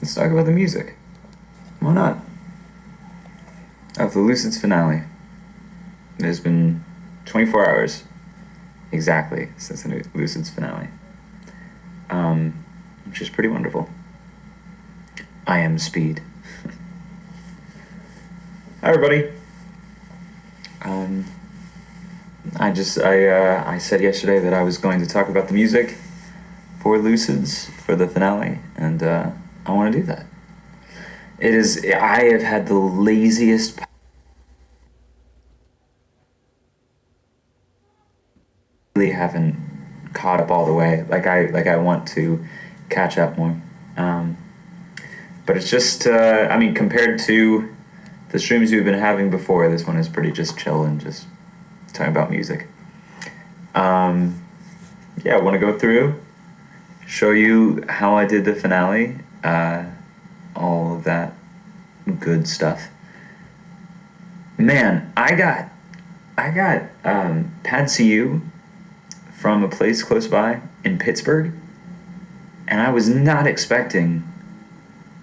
let's talk about the music. Why not? Of the Lucids finale. It has been 24 hours exactly since the Lucids finale, which is pretty wonderful. I am Speed. Hi, everybody. I said yesterday that I was going to talk about the music for Lucids for the finale, and I want to do that. I have had the laziest really haven't caught up all the way. I want to catch up more. But it's just compared to the streams we've been having before, this one is pretty just chill and just talking about music. I want to go through, show you how I did the finale, all of that good stuff. Man, I got Pad CU from a place close by in Pittsburgh, and I was not expecting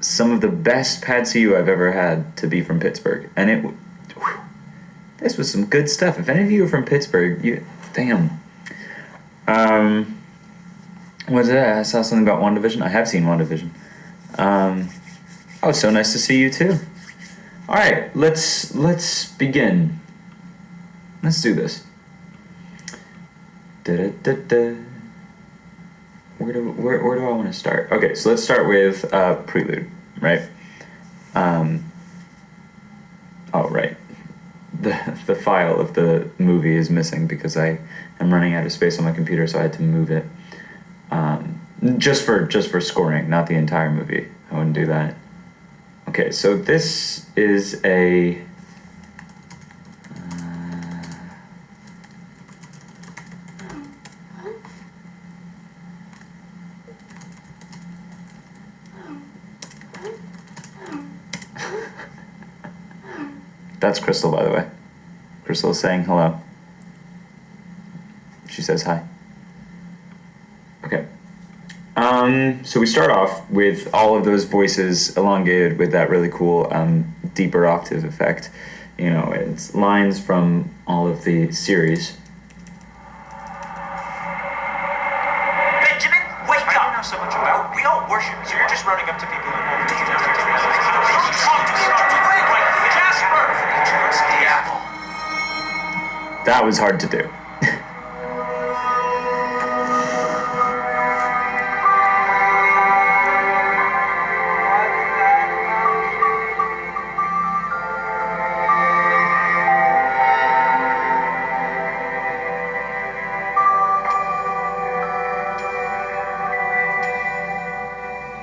some of the best Pad CU I've ever had to be from Pittsburgh, and this was some good stuff. If any of you are from Pittsburgh, damn. What did I saw something about WandaVision. I have seen WandaVision. So nice to see you too. All right, let's begin. Let's do this. Where do I want to start? Okay, so let's start with Prelude, right? Right. The file of the movie is missing because I am running out of space on my computer, so I had to move it. Just for scoring, not the entire movie. I wouldn't do that. Okay, so this is a That's Crystal, by the way. Crystal is saying hello. She says hi. Okay. So we start off with all of those voices elongated with that really cool deeper octave effect. It's lines from all of the series. Benjamin, wake up! I don't know so much about. We all worship, so you're just running up to people and That was hard to do.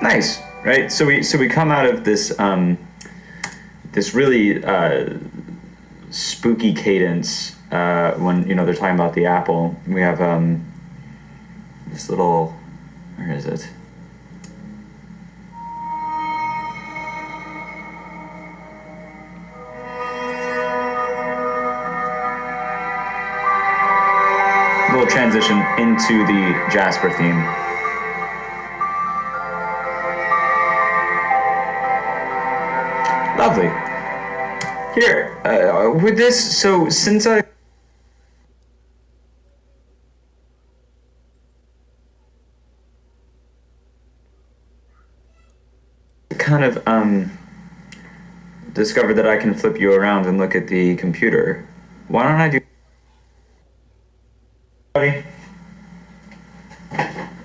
Nice, right? So we come out of this this really spooky cadence when they're talking about the apple. We have this little, where is it? Little transition into the Jasper theme. Lovely. Here, with this, so since I kind of discovered that I can flip you around and look at the computer, why don't I do...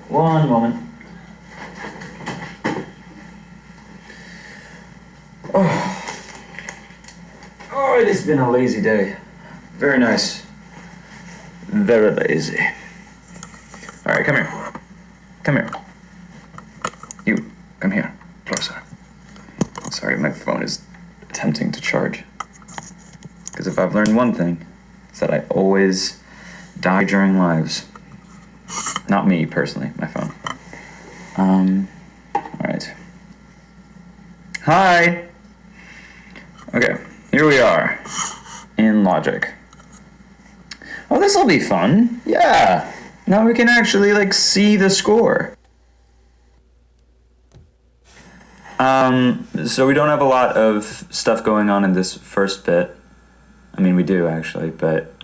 One moment. Oh, it has been a lazy day. Very nice. Very lazy. All right, come here. Come here. You, come here. Closer. Sorry, my phone is attempting to charge. Because if I've learned one thing, it's that I always die during lives. Not me, personally, my phone. All right. Hi! Okay, here we are in Logic. Oh, this'll be fun. Yeah. Now we can actually, see the score. So we don't have a lot of stuff going on in this first bit. I mean, we do actually, but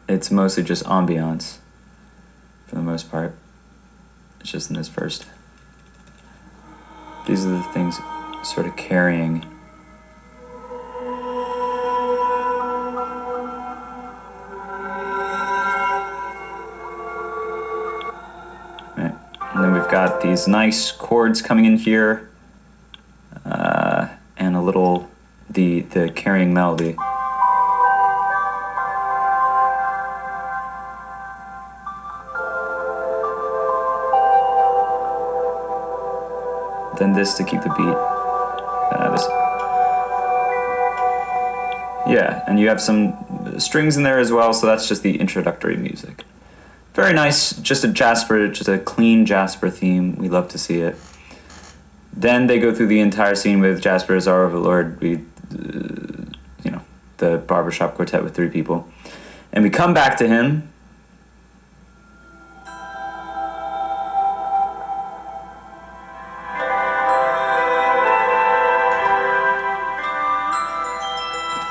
it's mostly just ambiance for the most part. It's just in this first. These are the things sort of carrying. Right. And then we've got these nice chords coming in here, and a little the carrying melody. Then this to keep the beat. Yeah, and you have some strings in there as well, so that's just the introductory music. Very nice, just a Jasper, just a clean Jasper theme. We love to see it. Then they go through the entire scene with Jasper as our overlord. The barbershop quartet with 3 people. And we come back to him.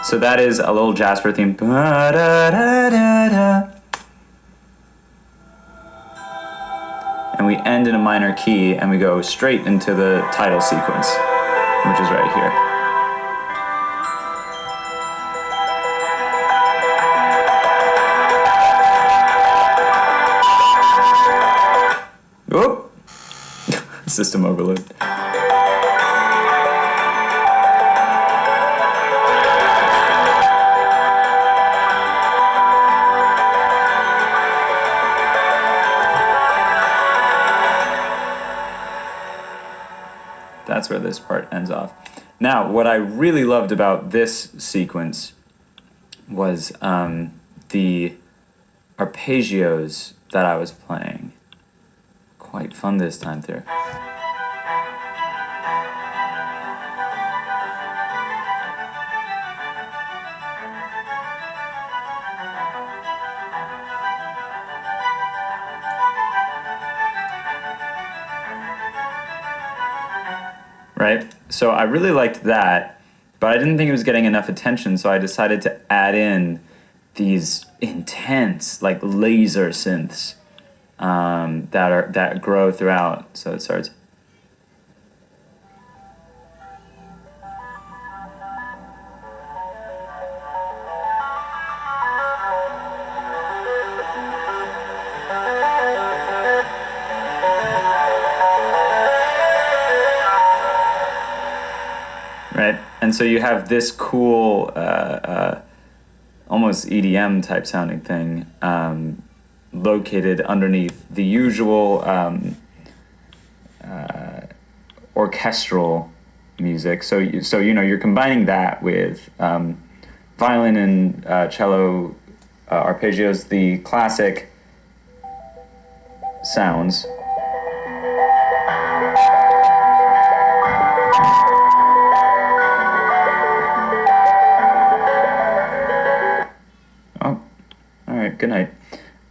So that is a little Jasper theme. And we end in a minor key, and we go straight into the title sequence, which is right here. Whoop! System overload. That's where this part ends off. Now, what I really loved about this sequence was the arpeggios that I was playing. Quite fun this time through. Right? So I really liked that, but I didn't think it was getting enough attention, so I decided to add in these intense, like laser synths that grow throughout. So it starts. Right, and so you have this cool, almost EDM type sounding thing located underneath the usual orchestral music. So you're combining that with violin and cello arpeggios, the classic sounds. Good night.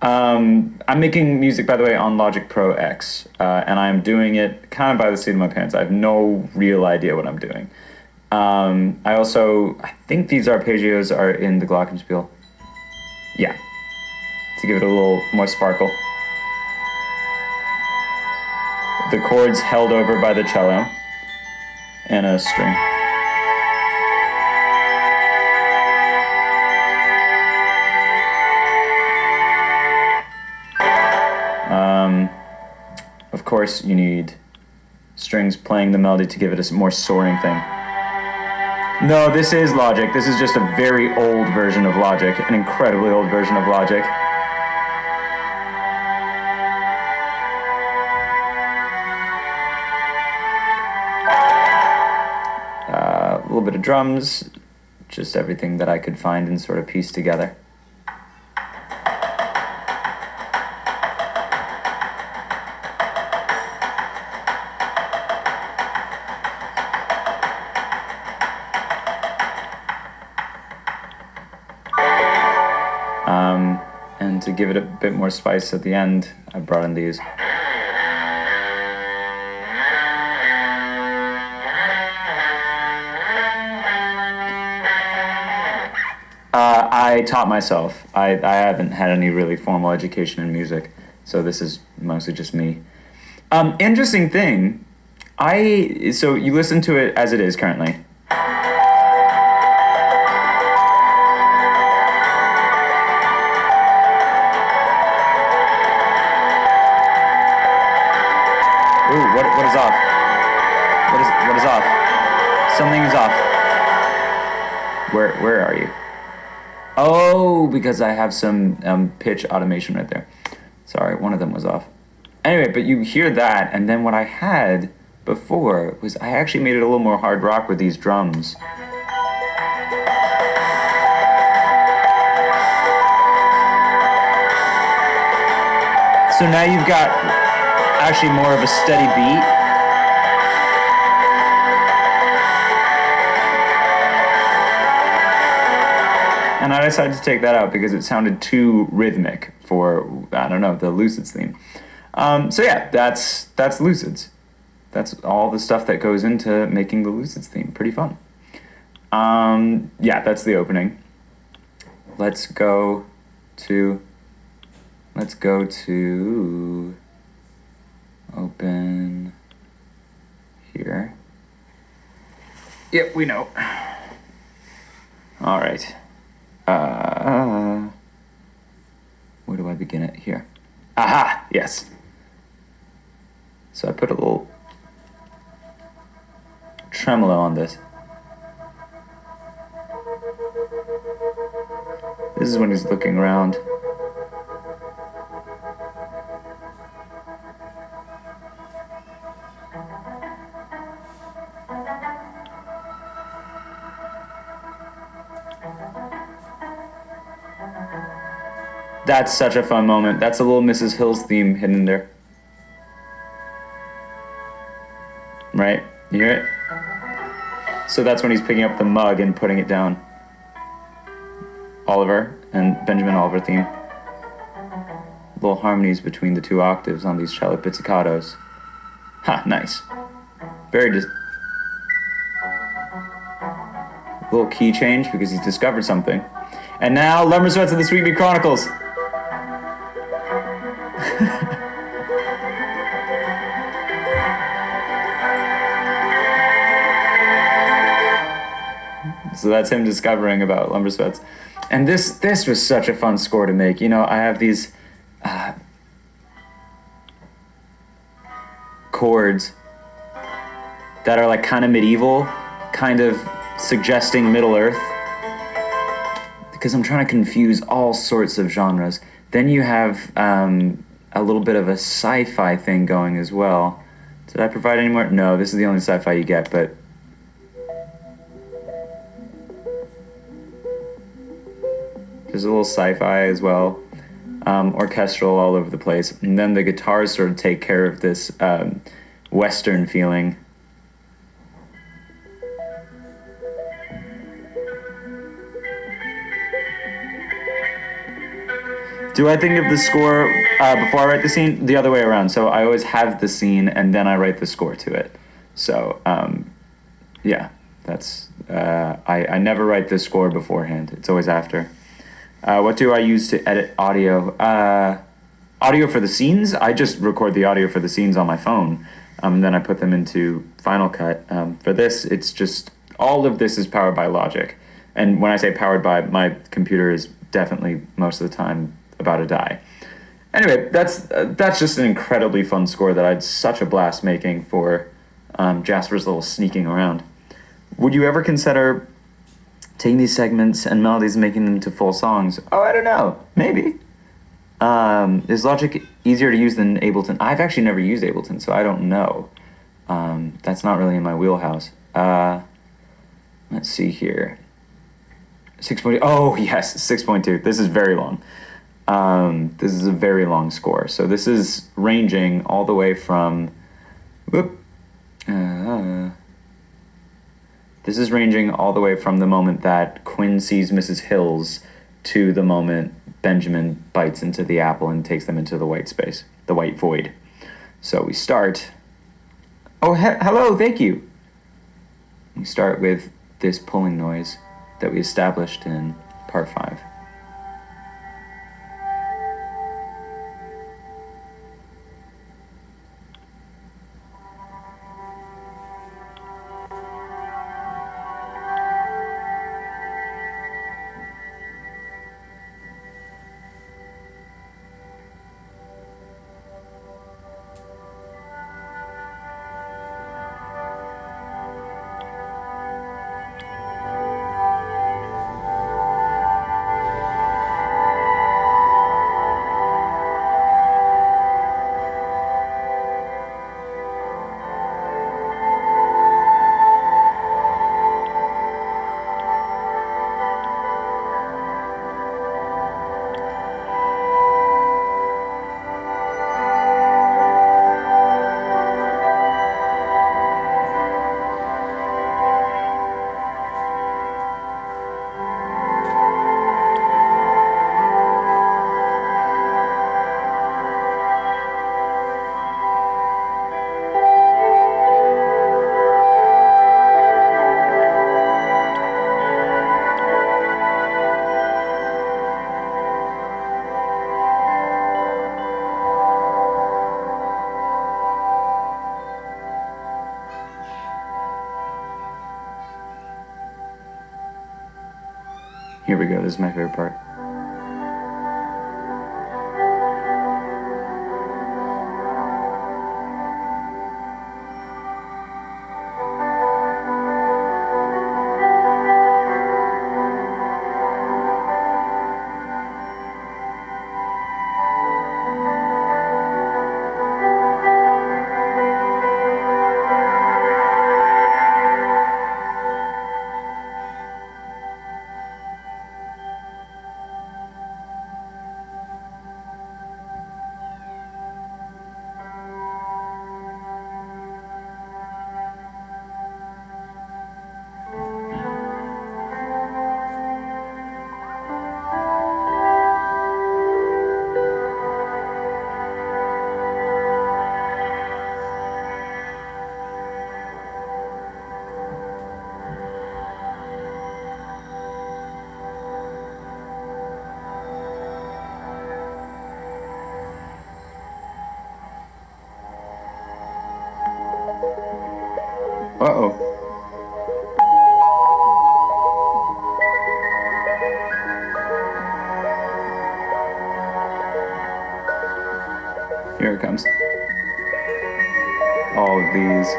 I'm making music, by the way, on Logic Pro X, and I'm doing it kind of by the seat of my pants. I have no real idea what I'm doing. I think these arpeggios are in the glockenspiel. Yeah, to give it a little more sparkle. The chords held over by the cello and a string. Of course, you need strings playing the melody to give it a more soaring thing. No, this is Logic. This is just a very old version of Logic, an incredibly old version of Logic. A little bit of drums, just everything that I could find and sort of piece together. And to give it a bit more spice at the end, I brought in these. I taught myself. I haven't had any really formal education in music, so this is mostly just me. Interesting thing, so you listen to it as it is currently. Ooh, what is off? What is off? Something is off. Where are you? Oh, because I have some pitch automation right there. Sorry, one of them was off. Anyway, but you hear that, and then what I had before was I actually made it a little more hard rock with these drums. So now you've got actually more of a steady beat. And I decided to take that out because it sounded too rhythmic for, I don't know, the Lucids theme. So yeah, that's Lucids. That's all the stuff that goes into making the Lucids theme. Pretty fun. Yeah, that's the opening. Let's go to open here. Yep, we know. All right. Where do I begin it? Here. Aha! Yes. So I put a little tremolo on this. This is when he's looking around. That's such a fun moment. That's a little Mrs. Hill's theme hidden in there. Right? You hear it? So that's when he's picking up the mug and putting it down. Oliver and Benjamin Oliver theme. Little harmonies between the two octaves on these cello pizzicatos. Ha, nice. Very little key change because he's discovered something. And now, Lumber Sweats of the Sweet Bee Chronicles. So that's him discovering about Lumber Sweats. And this was such a fun score to make. You know, I have these chords that are like kind of medieval, kind of suggesting Middle Earth, because I'm trying to confuse all sorts of genres. Then you have a little bit of a sci-fi thing going as well. Did I provide any more? No, this is the only sci-fi you get, but there's a little sci-fi as well. Orchestral all over the place. And then the guitars sort of take care of this Western feeling. Do I think of the score before I write the scene? The other way around. So I always have the scene and then I write the score to it. So yeah, that's I never write the score beforehand. It's always after. What do I use to edit audio? Audio for the scenes? I just record the audio for the scenes on my phone, and then I put them into Final Cut. For this, it's just, all of this is powered by Logic. And when I say powered by, my computer is definitely, most of the time, about to die. Anyway, that's just an incredibly fun score that I had such a blast making for Jasper's little sneaking around. Would you ever consider taking these segments and melodies and making them into full songs? Oh, I don't know. Maybe. Is Logic easier to use than Ableton? I've actually never used Ableton, so I don't know. That's not really in my wheelhouse. Let's see here. 6.2. Oh, yes, 6.2. This is very long. This is a very long score. So this is ranging all the way from... This is ranging all the way from the moment that Quinn sees Mrs. Hills to the moment Benjamin bites into the apple and takes them into the white space, the white void. So we start... Oh, hello, thank you. We start with this pulling noise that we established in part 5. Here we go. This is my favorite part. Uh-oh. Here it comes. All of these.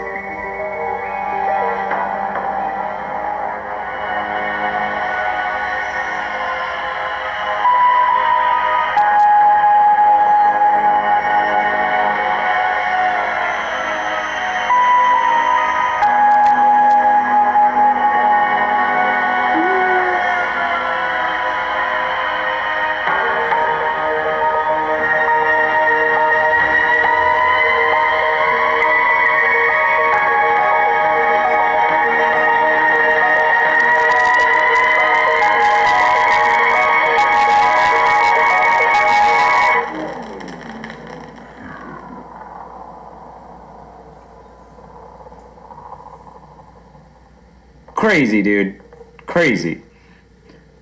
Crazy, dude. Crazy.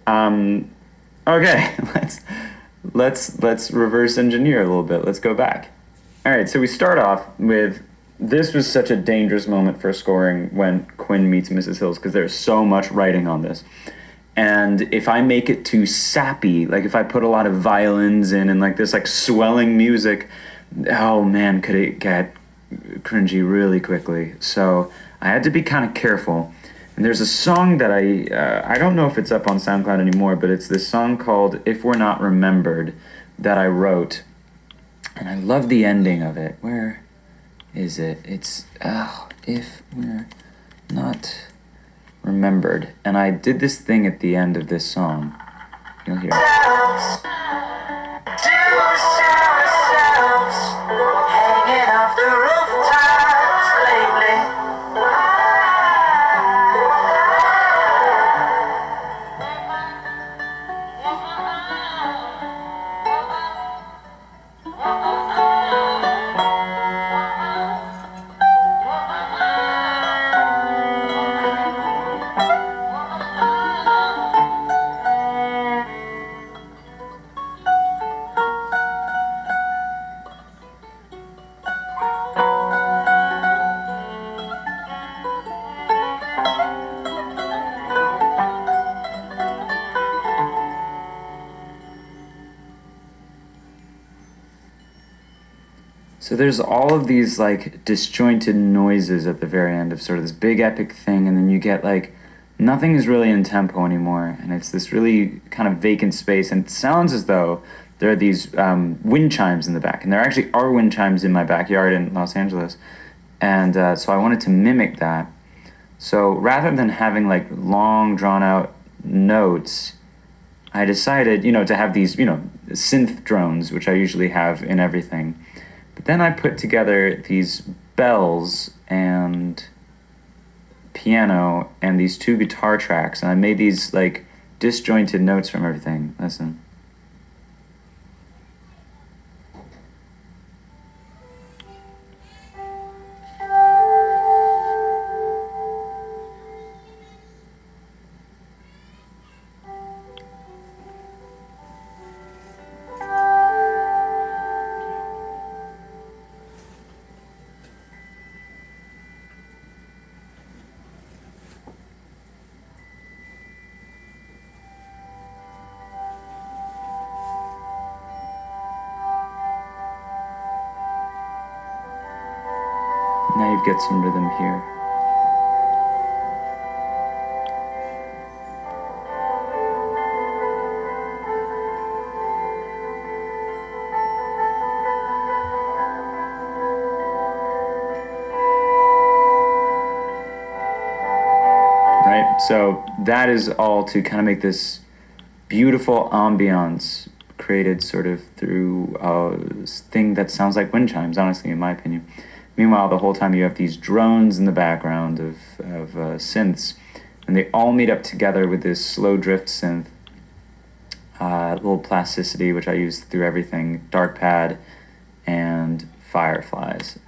Okay, let's reverse engineer a little bit. Let's go back. All right, so we start off with this was such a dangerous moment for scoring when Quinn meets Mrs. Hills because there's so much writing on this. And if I make it too sappy, like if I put a lot of violins in and like this like swelling music, oh man, could it get cringy really quickly. So I had to be kind of careful. And there's a song that I don't know if it's up on SoundCloud anymore, but it's this song called "If We're Not Remembered" that I wrote, and I love the ending of it. Where is it? It's "If We're Not Remembered," and I did this thing at the end of this song. You'll hear it. Hanging off the rooftops lately. So there's all of these like disjointed noises at the very end of sort of this big epic thing, and then you get like nothing is really in tempo anymore, and it's this really kind of vacant space, and it sounds as though there are these wind chimes in the back, and there actually are wind chimes in my backyard in Los Angeles, and so I wanted to mimic that. So rather than having like long drawn out notes, I decided, to have these, synth drones, which I usually have in everything. But then I put together these bells and piano and these two guitar tracks, and I made these like disjointed notes from everything. Listen. Now you get some rhythm here. Right? So that is all to kind of make this beautiful ambiance created sort of through a thing that sounds like wind chimes, honestly, in my opinion. Meanwhile, the whole time you have these drones in the background of synths, and they all meet up together with this slow drift synth, little plasticity, which I use through everything, dark pad, and fireflies.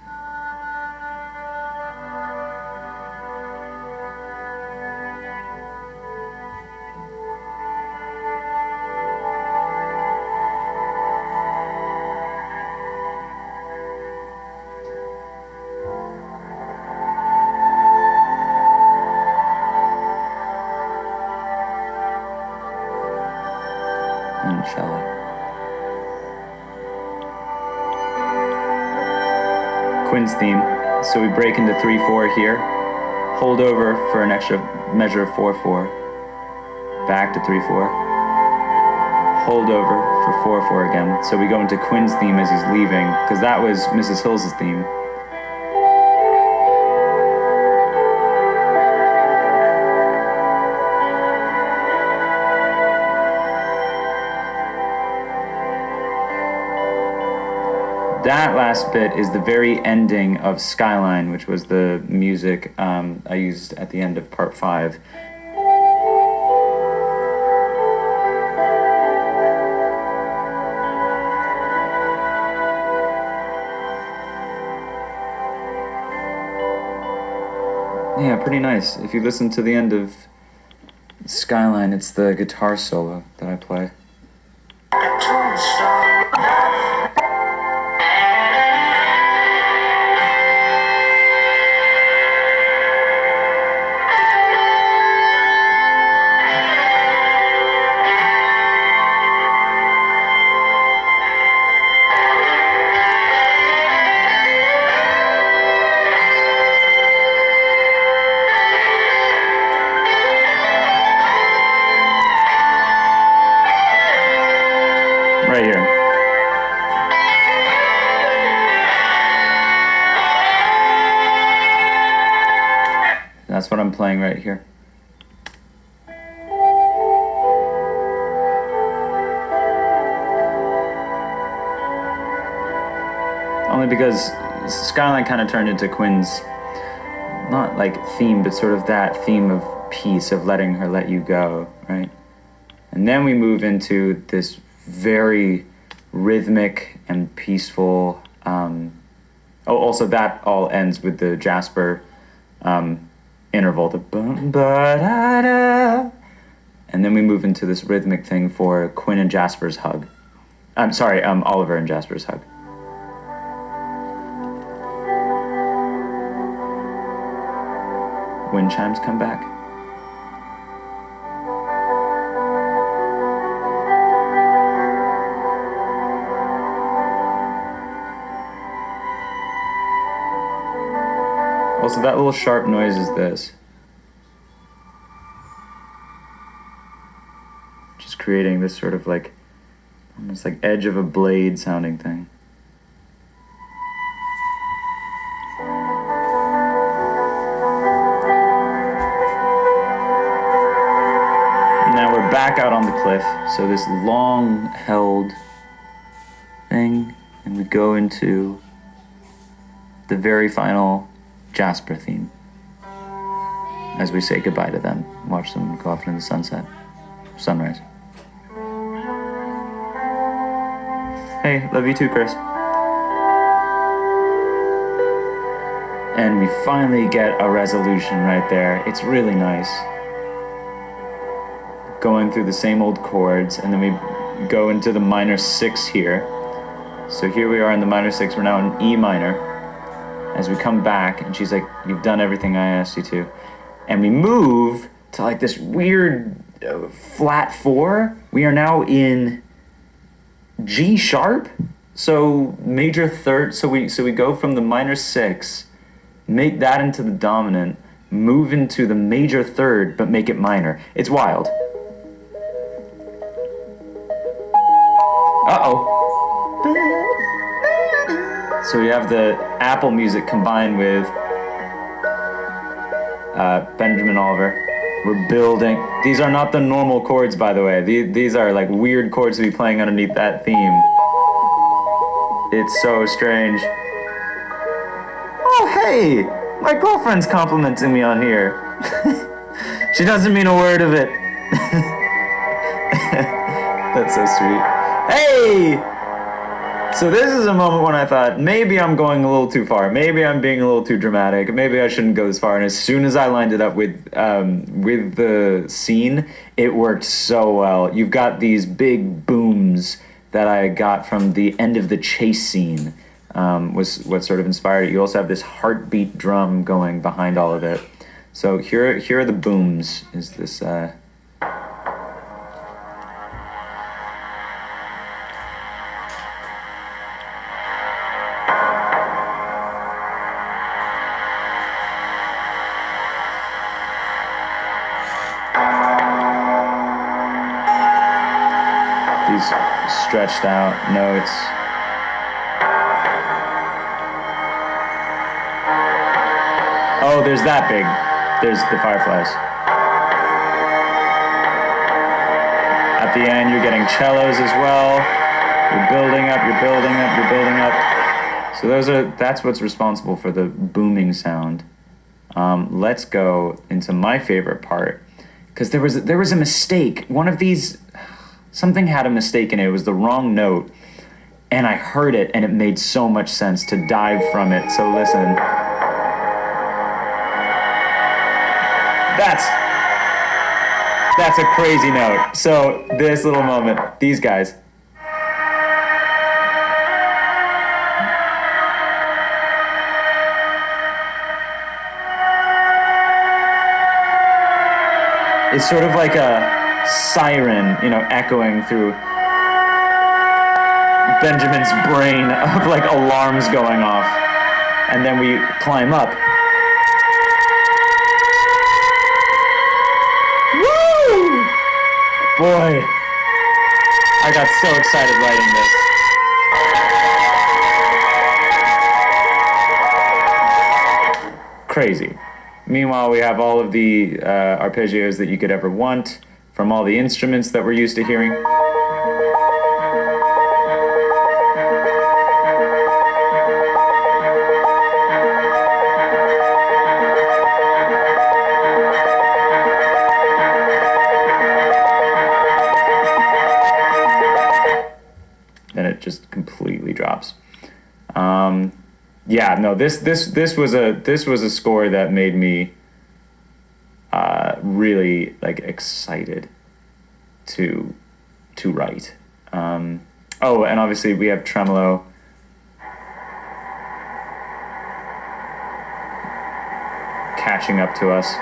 And cello. Quinn's theme. So we break into 3/4 here, hold over for an extra measure of 4/4, back to 3/4, hold over for 4/4 again. So we go into Quinn's theme as he's leaving, because that was Mrs. Hill's theme. That last bit is the very ending of Skyline, which was the music I used at the end of part 5. Yeah, pretty nice. If you listen to the end of Skyline, it's the guitar solo that I play. Right here. That's what I'm playing right here. Only because Skyline kind of turned into Quinn's, not like theme, but sort of that theme of peace, of letting her let you go, right? And then we move into this very rhythmic and peaceful. Also, that all ends with the Jasper interval, the bum ba da da, and then we move into this rhythmic thing for Quinn and Jasper's hug. I'm sorry, Oliver and Jasper's hug. Wind chimes come back. Also, that little sharp noise is this. Just creating this sort of like, almost like edge of a blade sounding thing. Now we're back out on the cliff, so this long held thing, and we go into the very final Jasper theme as we say goodbye to them, watch them go off into the sunrise. Hey, love you too, Chris. And we finally get a resolution right there. It's really nice. Going through the same old chords, and then we go into the minor 6 here. So here we are in the minor 6, we're now in E minor. As we come back, and she's like, you've done everything I asked you to. And we move to like this weird flat 4. We are now in G sharp. So major third, so we go from the minor 6 make that into the dominant, move into the major third, but make it minor. It's wild. Uh-oh. So we have the Apple music combined with Benjamin Oliver. We're building. These are not the normal chords, by the way. These are like weird chords to be playing underneath that theme. It's so strange. Oh, hey! My girlfriend's complimenting me on here. She doesn't mean a word of it. That's so sweet. Hey! So this is a moment when I thought, maybe I'm going a little too far. Maybe I'm being a little too dramatic. Maybe I shouldn't go this far. And as soon as I lined it up with the scene, it worked so well. You've got these big booms that I got from the end of the chase scene, was what sort of inspired it. You also have this heartbeat drum going behind all of it. So here are the booms. Is this... stretched out notes. Oh, there's that big. There's the fireflies. At the end, you're getting cellos as well. You're building up, you're building up, you're building up. So that's what's responsible for the booming sound. Let's go into my favorite part, because there was a mistake. One of these... Something had a mistake in it. It was the wrong note. And I heard it, and it made so much sense to dive from it. So listen. That's a crazy note. So this little moment, these guys. It's sort of like a siren, echoing through Benjamin's brain of like alarms going off. And then we climb up. Woo! Boy, I got so excited writing this. Crazy. Meanwhile, we have all of the arpeggios that you could ever want from all the instruments that we're used to hearing. Then it just completely drops. Yeah, no, this was a score that made me really like excited to write. Oh, and obviously we have tremolo. Catching up to us.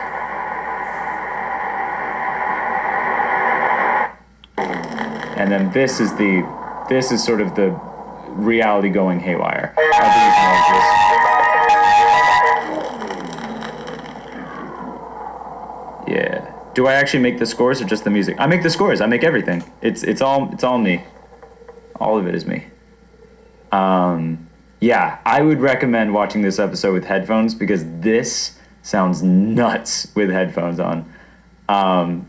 And then this is sort of the reality going haywire. Yeah. Do I actually make the scores or just the music? I make the scores. I make everything. It's all me. All of it is me. Yeah, I would recommend watching this episode with headphones because this sounds nuts with headphones on.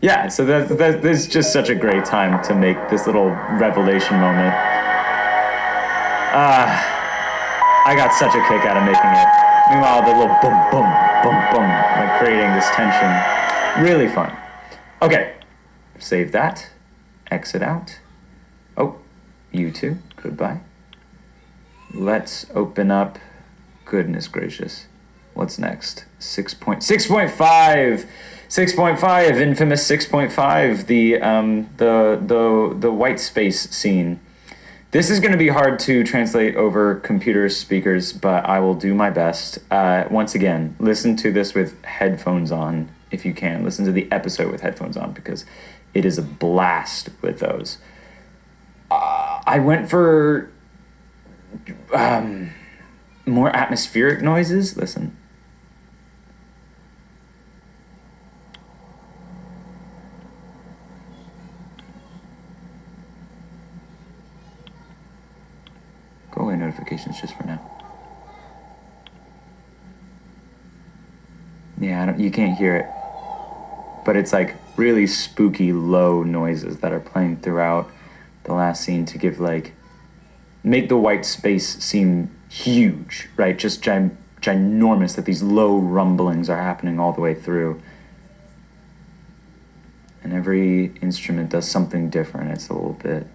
Yeah, so that's just such a great time to make this little revelation moment. I got such a kick out of making it. Meanwhile, the little boom, boom, boom, boom, like creating this tension. Really fun. Okay, save that. Exit out. Oh, you too. Goodbye. Let's open up. Goodness gracious. What's next? 6.5. 6.5, infamous 6.5, the white space scene. This is going to be hard to translate over computer speakers, but I will do my best. Once again, listen to this with headphones on if you can. Listen to the episode with headphones on because it is a blast with those. I went for more atmospheric noises. Listen. notifications just for now. Yeah, you can't hear it, but it's like really spooky low noises that are playing throughout the last scene to give make the white space seem huge, right? Just ginormous, that these low rumblings are happening all the way through. And every instrument does something different. It's a little bit...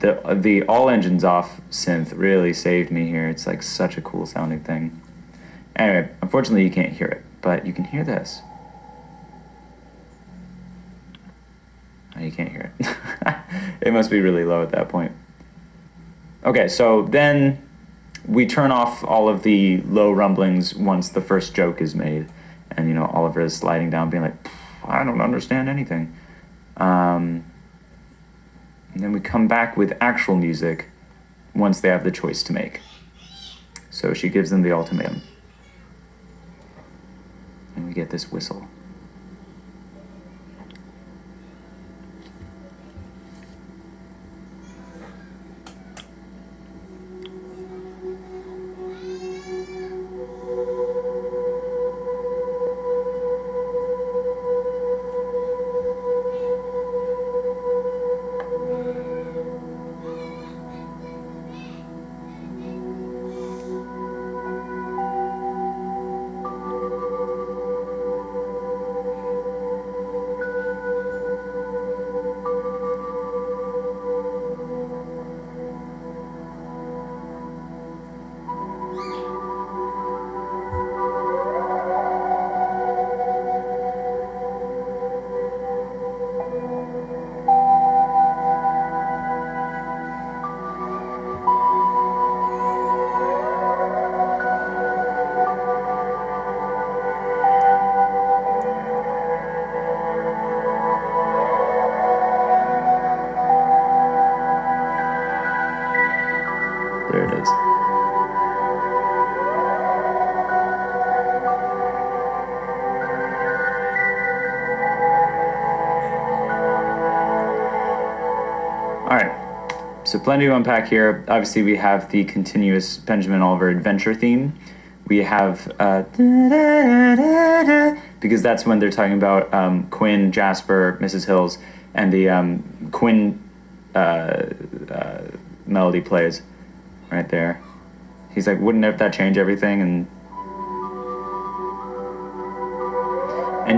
The all engines off synth really saved me here. It's like such a cool sounding thing. Anyway, unfortunately you can't hear it, but you can hear this. Oh, you can't hear it. It must be really low at that point. Okay, so then we turn off all of the low rumblings once the first joke is made. And, Oliver is sliding down being like, I don't understand anything. And then we come back with actual music once they have the choice to make. So she gives them the ultimatum. And we get this whistle. There it is. All right, so plenty to unpack here. Obviously, we have the continuous Benjamin Oliver adventure theme. We have because that's when they're talking about Quinn, Jasper, Mrs. Hills, and the Quinn melody plays right there. He's like, wouldn't that change everything? And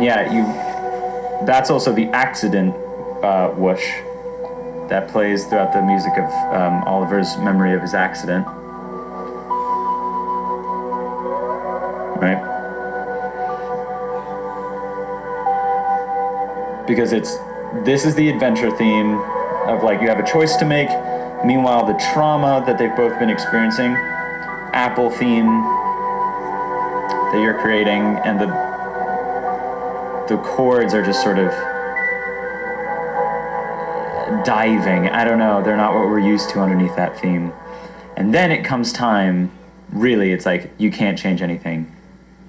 yeah, that's also the accident whoosh that plays throughout the music of Oliver's memory of his accident. Right? Because this is the adventure theme of you have a choice to make. Meanwhile, the trauma that they've both been experiencing, Apple theme that you're creating, and the chords are just sort of diving. I don't know, they're not what we're used to underneath that theme. And then it comes time, really, it's like, you can't change anything,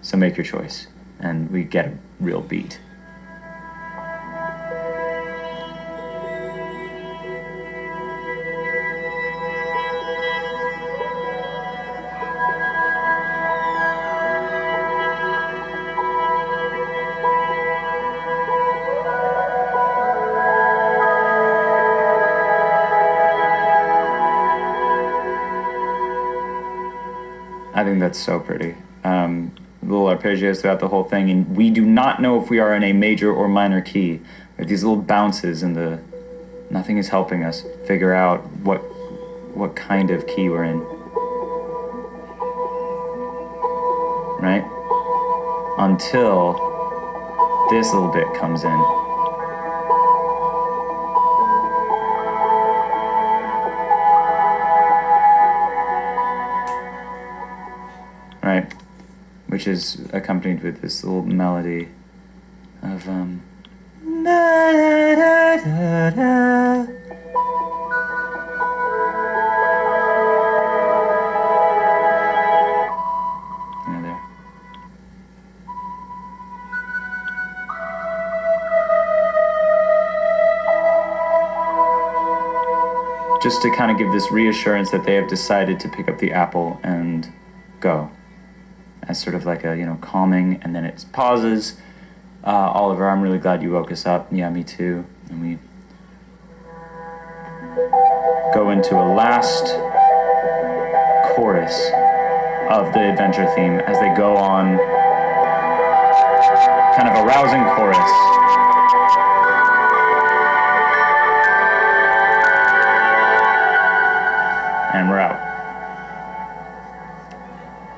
so make your choice. And we get a real beat. I think that's so pretty. Little arpeggios throughout the whole thing, and we do not know if we are in a major or minor key. We have these little bounces, and nothing is helping us figure out what kind of key we're in. Right? Until this little bit comes in. Right? Which is accompanied with this little melody of da, da, da, da. Yeah, there. just to kind of give this reassurance that they have decided to pick up the apple and go, as sort of like a, you know, calming, and then it pauses. Oliver, I'm really glad you woke us up. Yeah, me too. And we go into a last chorus of the adventure theme as they go on, kind of a rousing chorus. And we're out.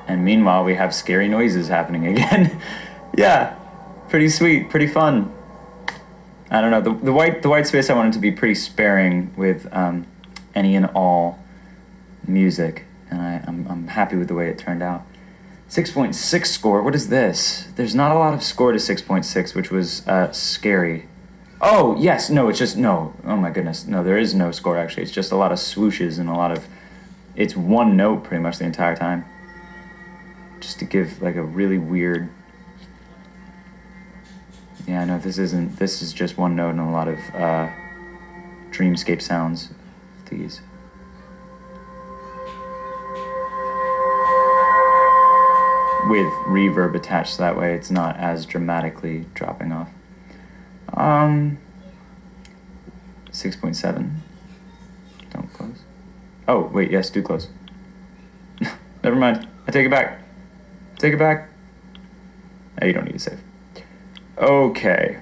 And meanwhile, we have scary noises happening again. Yeah, pretty sweet, pretty fun. I don't know, the white space, I wanted to be pretty sparing with any and all music, and I'm happy with the way it turned out. 6.6 score, what is this? There's not a lot of score to 6.6, which was scary. Oh, yes, no, it's just, no, oh my goodness, no, there is no score actually, it's just a lot of swooshes and a lot of, it's one note pretty much the entire time. Just to give like a really weird, yeah, no, this is just one note and a lot of dreamscape sounds of these. With reverb attached, so that way it's not as dramatically dropping off. 6.7. Don't close. Oh, wait, yes, do close. Never mind. I take it back. Take it back. Oh, you don't need to save. Okay.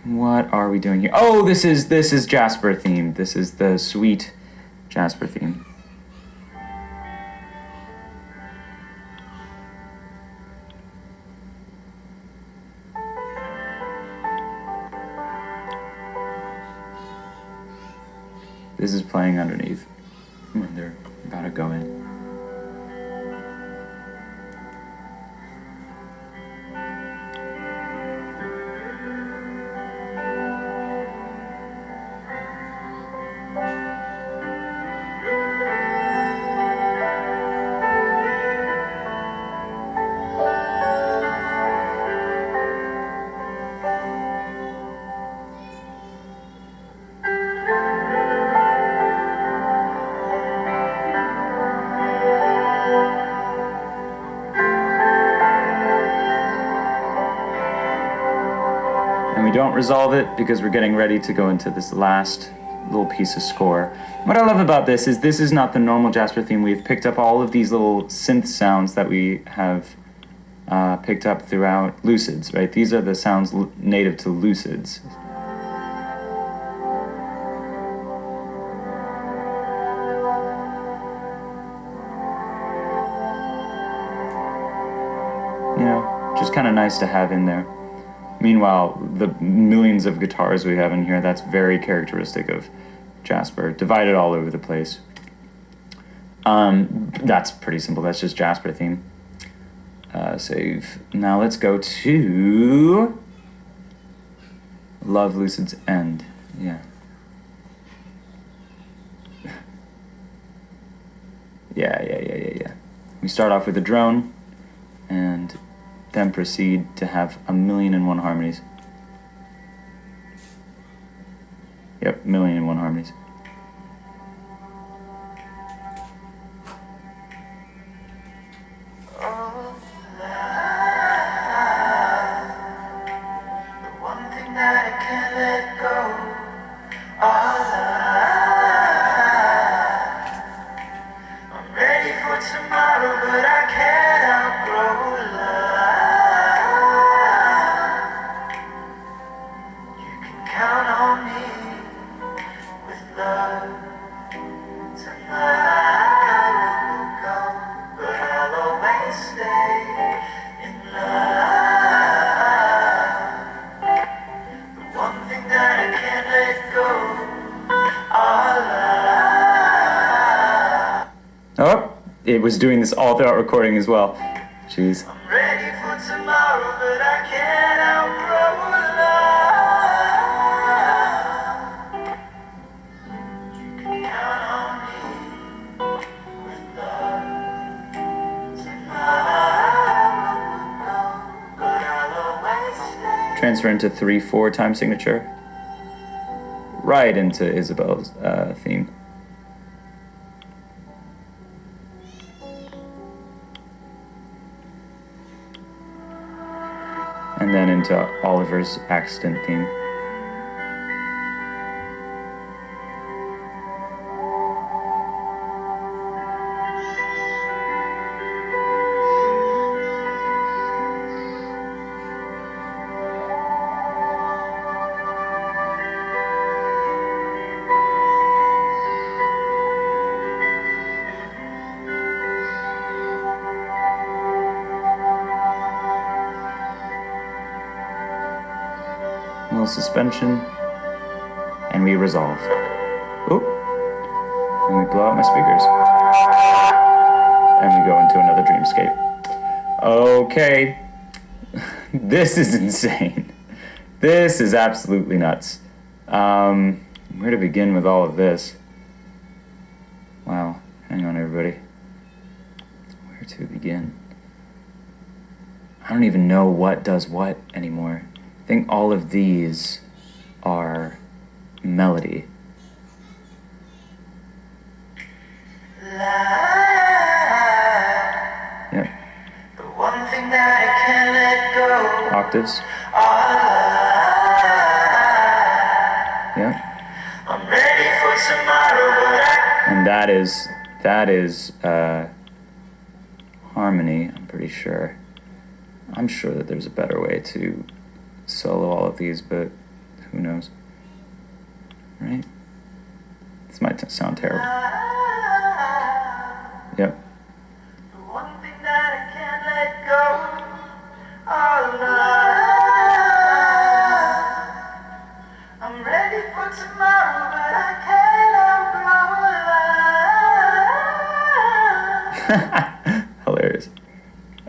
What are we doing here? Oh, this is Jasper themed. This is the sweet Jasper theme. This is playing underneath when they're about to go in. Don't resolve it because we're getting ready to go into this last little piece of score. What I love about this is not the normal Jasper theme. We've picked up all of these little synth sounds that we have picked up throughout Lucids, right? These are the sounds native to Lucids. You know, just kind of nice to have in there. Meanwhile, the millions of guitars we have in here, that's very characteristic of Jasper, divided all over the place. That's pretty simple, that's just Jasper theme. Save. Now let's go to Love Lucid's End. Yeah. Yeah. We start off with a drone, and then proceed to have 1,000,001 harmonies. Yep, 1,000,001 harmonies. Oh, it was doing this all throughout recording as well. Jeez. I'm ready for tomorrow, but I can't outgrow love. You can count on me with love. Tomorrow will go, but I'll always stay. Transfer into 3/4 time signature. Right into Isabel's theme. and then into Oliver's accident theme. Little suspension, and we resolve. Oop. And we blow out my speakers. And we go into another dreamscape. Okay. This is insane. This is absolutely nuts. Where to begin with all of this? Wow. Hang on, everybody. Where to begin? I don't even know what does what anymore. I think all of these are melody. Yep. The one thing that I can't let go. Octaves. Yep. I'm ready for tomorrow, And that is harmony, I'm pretty sure. I'm sure that there's a better way to solo all of these, but who knows, right? This might sound terrible. Yep. The one thing that I can't let go. I'm ready for tomorrow, but I can't outgrow. Hilarious.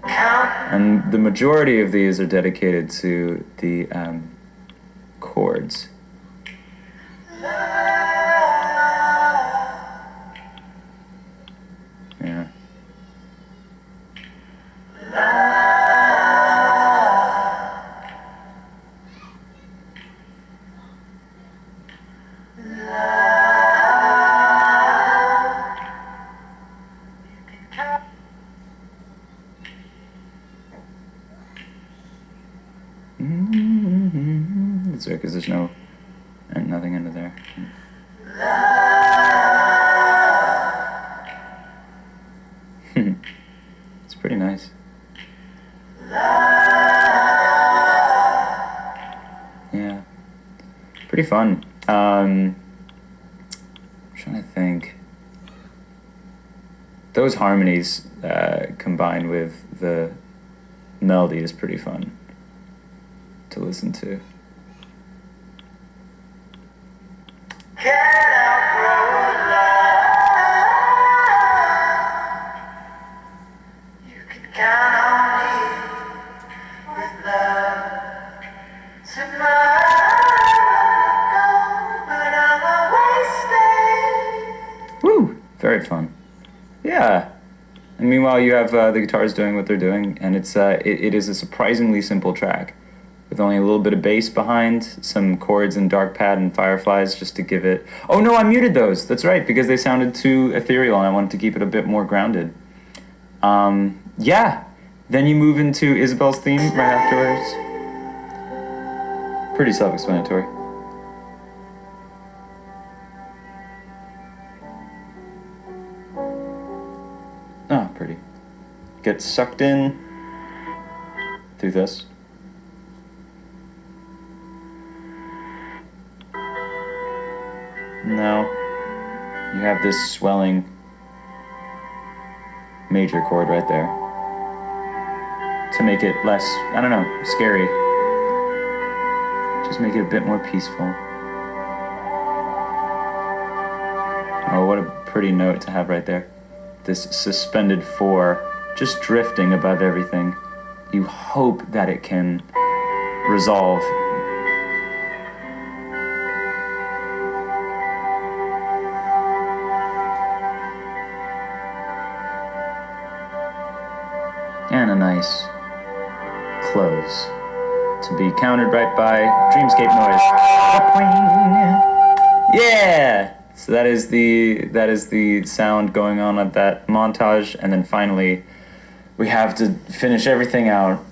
And the majority of these are dedicated to the chords. Yeah. That's right, because there's nothing under there. It's pretty nice. Yeah, pretty fun. I'm trying to think. Those harmonies combined with the melody is pretty fun to listen to. Woo! Very fun. Yeah. And meanwhile, you have the guitars doing what they're doing, and it is a surprisingly simple track, with only a little bit of bass behind, some chords and dark pad and fireflies just to give it... Oh no, I muted those! That's right, because they sounded too ethereal and I wanted to keep it a bit more grounded. Yeah. Then you move into Isabel's theme right afterwards. Pretty self-explanatory. Oh, pretty. Get sucked in through this. Now you have this swelling major chord right there to make it less, I don't know, scary. Just make it a bit more peaceful. Oh, what a pretty note to have right there. This suspended 4 just drifting above everything. You hope that it can resolve. And a nice close to be countered right by dreamscape noise. Yeah! So that is the sound going on at that montage, and then finally we have to finish everything out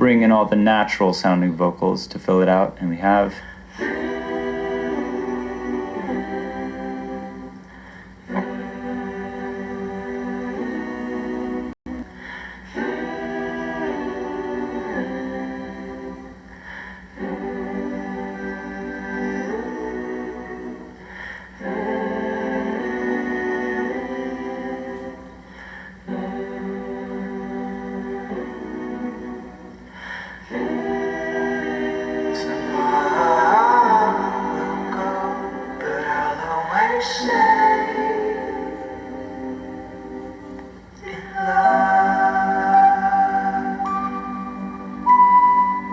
bring in all the natural sounding vocals to fill it out, and we have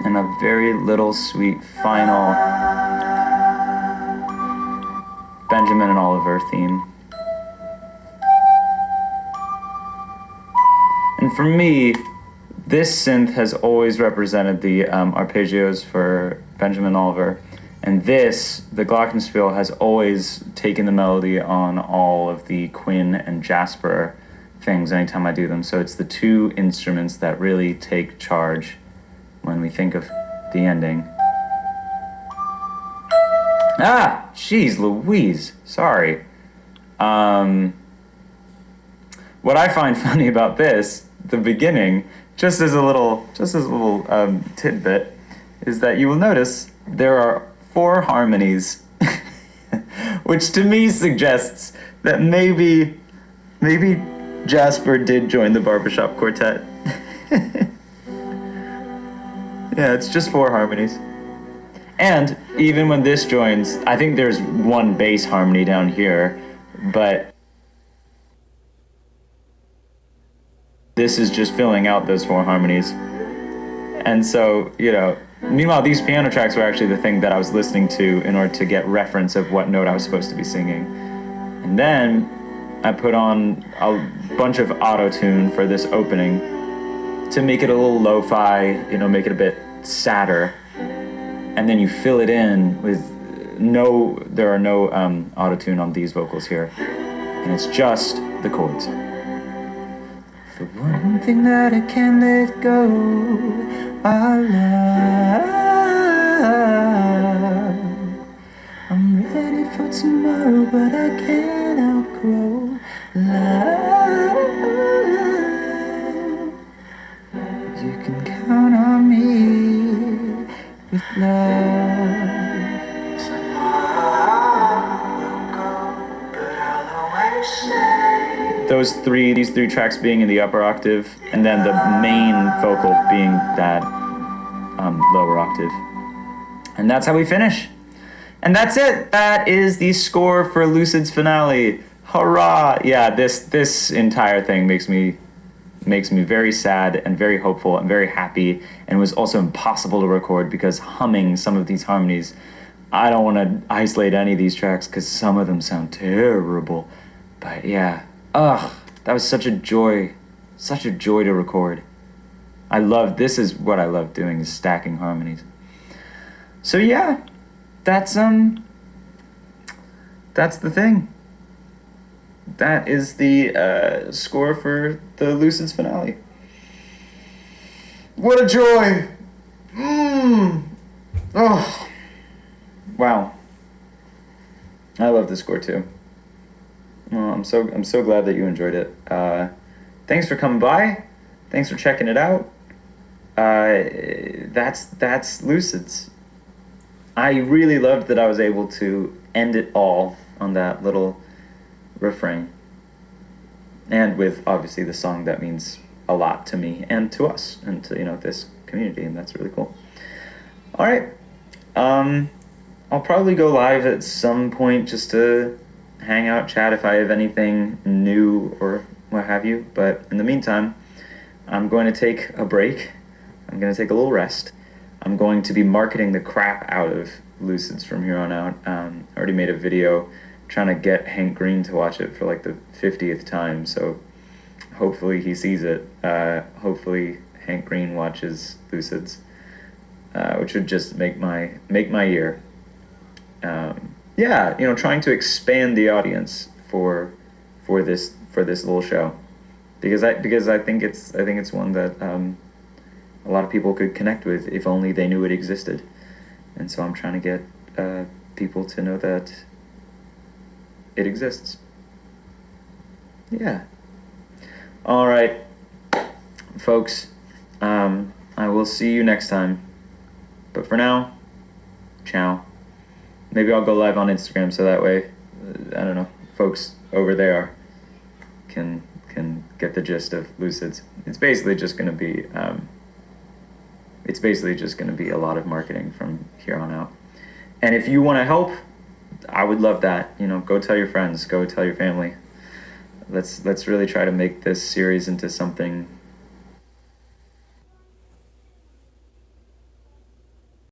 and a very little sweet final Benjamin and Oliver theme. And for me, this synth has always represented the arpeggios for Benjamin and Oliver, and this, the glockenspiel, has always taken the melody on all of the Quinn and Jasper things anytime I do them. So it's the two instruments that really take charge when we think of the ending. Ah, jeez Louise, sorry. What I find funny about this, the beginning, just as a little tidbit, is that you will notice there are 4 harmonies, which to me suggests that maybe Jasper did join the barbershop quartet. Yeah, it's just 4 harmonies. And even when this joins, I think there's 1 bass harmony down here, but this is just filling out those 4 harmonies. And so, you know, meanwhile, these piano tracks were actually the thing that I was listening to in order to get reference of what note I was supposed to be singing. And then I put on a bunch of auto-tune for this opening to make it a little lo-fi, you know, make it a bit sadder. And then you fill it in with there are no auto-tune on these vocals here. And it's just the chords. The one thing that I can't let go, our love. I'm ready for tomorrow, but I can't outgrow love. You can count on me with love. These three tracks being in the upper octave, and then the main vocal being that lower octave. And that's how we finish. And that's it. That is the score for Lucids finale. Hurrah! Yeah, this entire thing makes me very sad and very hopeful and very happy, and was also impossible to record because humming some of these harmonies, I don't want to isolate any of these tracks because some of them sound terrible. But yeah, that was such a joy to record. This is what I love doing, is stacking harmonies. So yeah, that's the thing. That is the score for the Lucids finale. What a joy! Oh, wow. I love this score too. Oh, I'm so glad that you enjoyed it. Thanks for coming by. Thanks for checking it out. That's Lucids. I really loved that I was able to end it all on that little refrain, and with obviously the song that means a lot to me and to us and to, you know, this community, and that's really cool. All right, I'll probably go live at some point just to hang out, chat if I have anything new or what have you. But in the meantime, I'm going to take a break. I'm going to take a little rest. I'm going to be marketing the crap out of Lucids from here on out. I already made a video trying to get Hank Green to watch it for like the 50th time, so hopefully he sees it. Hopefully Hank Green watches Lucids, which would just make my year. Yeah, you know, trying to expand the audience for this little show, because I think it's one that a a lot of people could connect with if only they knew it existed. And so I'm trying to get people to know that it exists. Yeah. All right, folks. I will see you next time. But for now, ciao. Maybe I'll go live on Instagram so that way, I don't know, folks over there can get the gist of Lucids. It's basically just gonna be a lot of marketing from here on out. And if you want to help, I would love that. You know, go tell your friends, go tell your family. Let's really try to make this series into something